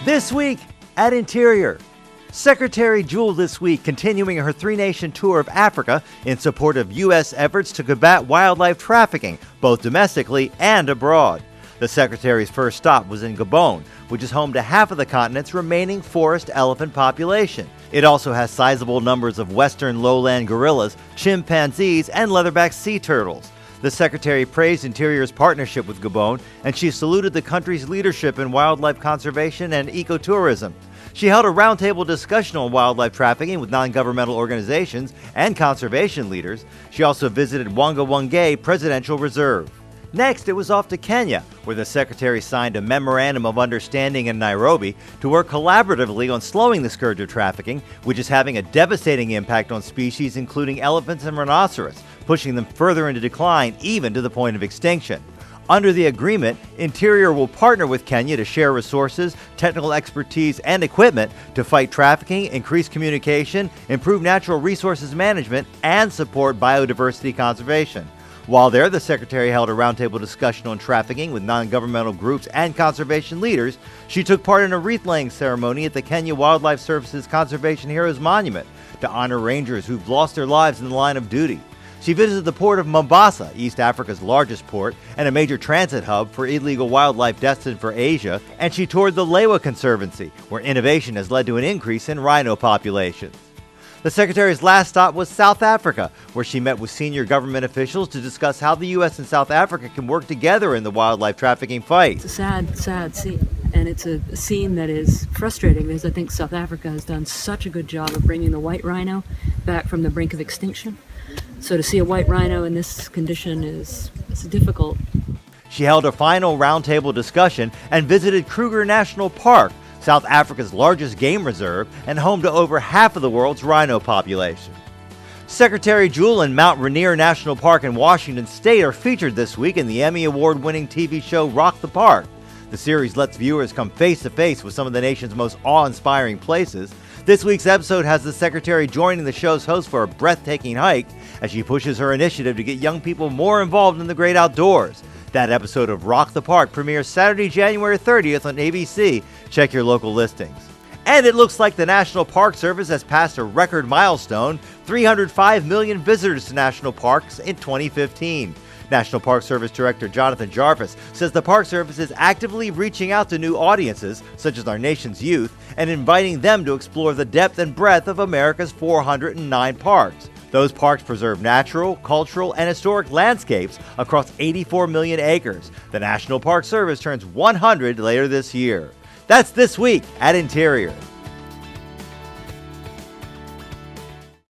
This week at Interior, Secretary Jewell this week continuing her three-nation tour of Africa in support of U.S. efforts to combat wildlife trafficking, both domestically and abroad. The Secretary's first stop was in Gabon, which is home to half of the continent's remaining forest elephant population. It also has sizable numbers of western lowland gorillas, chimpanzees, and leatherback sea turtles. The Secretary praised Interior's partnership with Gabon, and she saluted the country's leadership in wildlife conservation and ecotourism. She held a roundtable discussion on wildlife trafficking with non-governmental organizations and conservation leaders. She also visited Wangawangay Presidential Reserve. Next, it was off to Kenya, where the Secretary signed a Memorandum of Understanding in Nairobi to work collaboratively on slowing the scourge of trafficking, which is having a devastating impact on species including elephants and rhinoceros, pushing them further into decline, even to the point of extinction. Under the agreement, Interior will partner with Kenya to share resources, technical expertise, and equipment to fight trafficking, increase communication, improve natural resources management, and support biodiversity conservation. While there, the Secretary held a roundtable discussion on trafficking with non-governmental groups and conservation leaders. She took part in a wreath-laying ceremony at the Kenya Wildlife Service's Conservation Heroes Monument to honor rangers who've lost their lives in the line of duty. She visited the port of Mombasa, East Africa's largest port and a major transit hub for illegal wildlife destined for Asia, and she toured the Lewa Conservancy, where innovation has led to an increase in rhino populations. The Secretary's last stop was South Africa, where she met with senior government officials to discuss how the U.S. and South Africa can work together in the wildlife trafficking fight. It's a sad scene, and it's a scene that is frustrating because I think South Africa has done such a good job of bringing the white rhino back from the brink of extinction. So to see a white rhino in this condition is difficult. She held a final roundtable discussion and visited Kruger National Park, South Africa's largest game reserve and home to over half of the world's rhino population. Secretary Jewell and Mount Rainier National Park in Washington State are featured this week in the Emmy Award-winning TV show Rock the Park. The series lets viewers come face-to-face with some of the nation's most awe-inspiring places. This week's episode has the Secretary joining the show's host for a breathtaking hike as she pushes her initiative to get young people more involved in the great outdoors. That episode of Rock the Park premieres Saturday, January 30th on ABC. Check your local listings. And it looks like the National Park Service has passed a record milestone, 305 million visitors to national parks in 2015. National Park Service Director Jonathan Jarvis says the Park Service is actively reaching out to new audiences, such as our nation's youth, and inviting them to explore the depth and breadth of America's 409 parks. Those parks preserve natural, cultural, and historic landscapes across 84 million acres. The National Park Service turns 100 later this year. That's This Week at Interior.